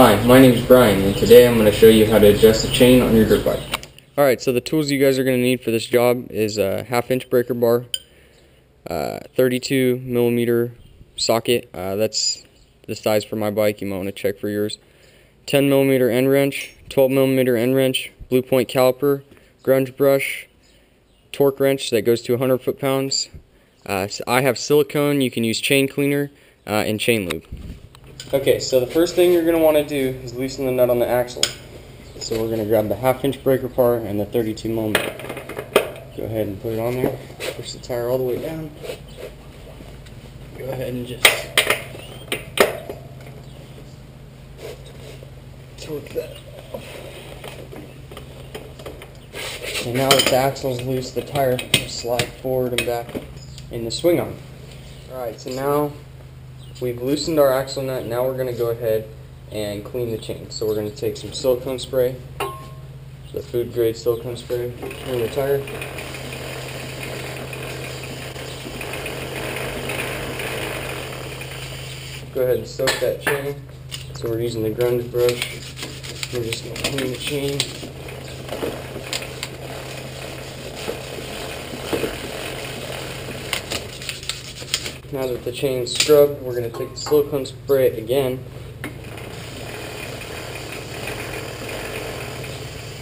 Hi, my name is Brian, and today I'm going to show you how to adjust the chain on your dirt bike. Alright, so the tools you guys are going to need for this job is a 1/2 inch breaker bar, 32 millimeter socket, that's the size for my bike, you might want to check for yours, 10 millimeter end wrench, 12 millimeter end wrench, blue point caliper, grunge brush, torque wrench that goes to 100 foot-pounds. So I have silicone, you can use chain cleaner, and chain lube. Okay, so the first thing you're going to want to do is loosen the nut on the axle. So we're going to grab the 1/2 inch breaker part and the 32 millimeter. Go ahead and put it on there. Push the tire all the way down. Go ahead and just torque that off. And now that the axle is loose, the tire will slide forward and back in the swing arm. Alright, so now we've loosened our axle nut. Now we're going to go ahead and clean the chain. So we're going to take some silicone spray, the food grade silicone spray, clean the tire. Go ahead and soak that chain. So we're using the grunge brush. We're just going to clean the chain. Now that the chain's scrubbed, we're going to take the silicone spray again.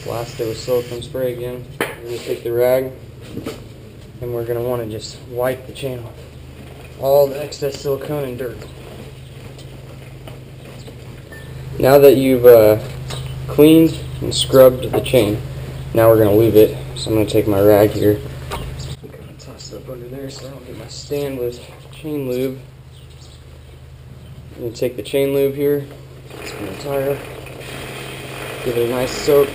Blast it with silicone spray again. We're going to take the rag and we're going to want to just wipe the chain off. All the excess silicone and dirt. Now that you've cleaned and scrubbed the chain, now we're going to lube it. So I'm going to take my rag here. I'm going to toss it up under there so I don't get my stand with chain lube. I'm going to take the chain lube here, spin the tire, give it a nice soak.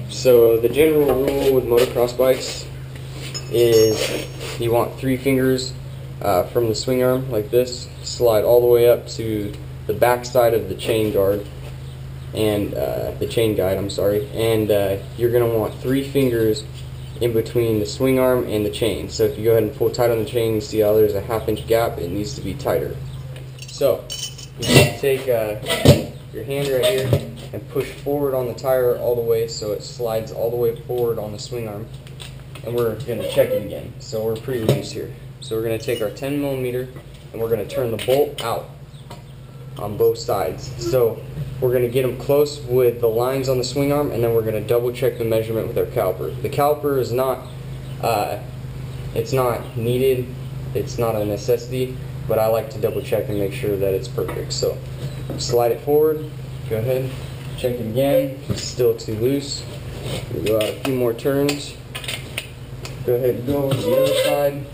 So the general rule with motocross bikes is you want 3 fingers from the swing arm like this, slide all the way up to the back side of the chain guard and the chain guide, I'm sorry, and you're going to want 3 fingers in between the swing arm and the chain. So if you go ahead and pull tight on the chain, you see how there's a 1/2 inch gap. It needs to be tighter. So you just take your hand right here and push forward on the tire all the way so it slides all the way forward on the swing arm, and we're going to check it again. So we're pretty loose here. So we're going to take our 10 millimeter and we're going to turn the bolt out on both sides. So we're going to get them close with the lines on the swing arm, and then we're going to double check the measurement with our caliper. The caliper is not, it's not needed, it's not a necessity, but I like to double check and make sure that it's perfect. So slide it forward, go ahead, check it again, it's still too loose. We'll go out a few more turns, go ahead and go to the other side,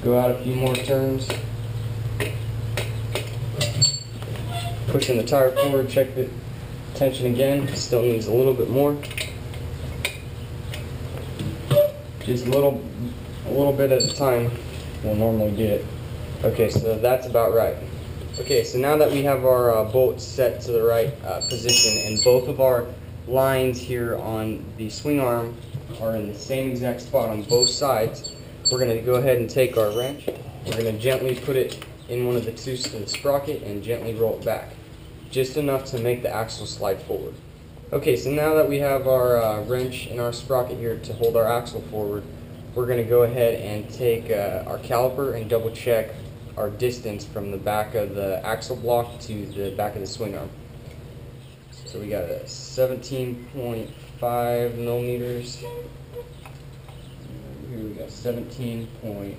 go out a few more turns. Pushing the tire forward, check the tension again, it still needs a little bit more. Just a little bit at a time will normally get it. Okay, so that's about right. Okay, so now that we have our bolts set to the right position and both of our lines here on the swing arm are in the same exact spot on both sides, we're going to go ahead and take our wrench, we're going to gently put it in one of the tooths to the sprocket and gently roll it back, just enough to make the axle slide forward. Okay, so now that we have our wrench and our sprocket here to hold our axle forward, we're going to go ahead and take our caliper and double check our distance from the back of the axle block to the back of the swing arm. So we got a 17.5 millimeters. Here we got 17.5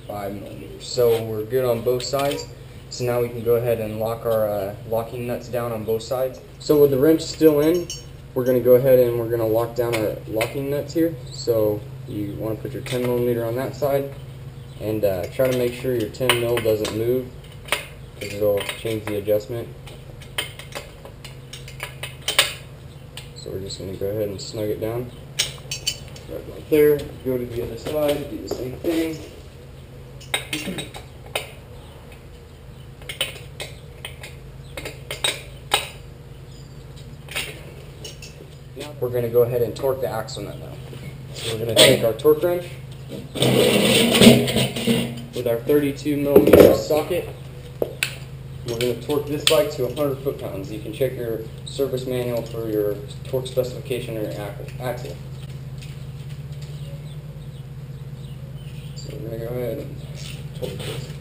millimeters. So we're good on both sides. So now we can go ahead and lock our locking nuts down on both sides. So with the wrench still in, we're going to go ahead and we're going to lock down our locking nuts here. So you want to put your 10 millimeter on that side and try to make sure your 10 mil doesn't move because it'll change the adjustment. So we're just going to go ahead and snug it down. Right there. Go to the other side, do the same thing. We're going to go ahead and torque the axle nut now. So we're going to take our torque wrench, with our 32mm socket. We're going to torque this bike to 100 foot-pounds. You can check your service manual for your torque specification or your axle. So we're going to go ahead and torque this.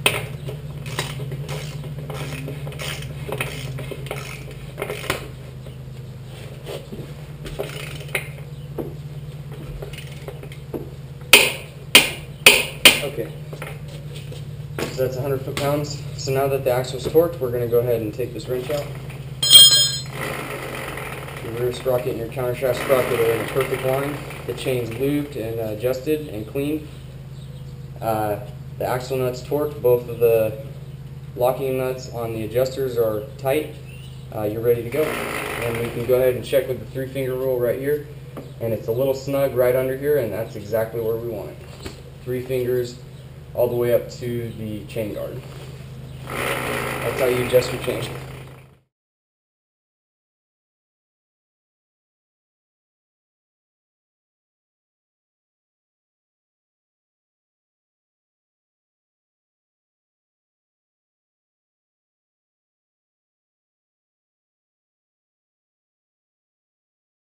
Okay, so that's 100 foot-pounds. So now that the axle is torqued, we're going to go ahead and take this wrench out. Your rear sprocket and your countershaft sprocket are in a perfect line. The chain's lubed and adjusted and cleaned. The axle nuts torqued. Both of the locking nuts on the adjusters are tight. You're ready to go. And we can go ahead and check with the 3-finger rule right here. And it's a little snug right under here, and that's exactly where we want it. 3 fingers all the way up to the chain guard. That's how you adjust your chain.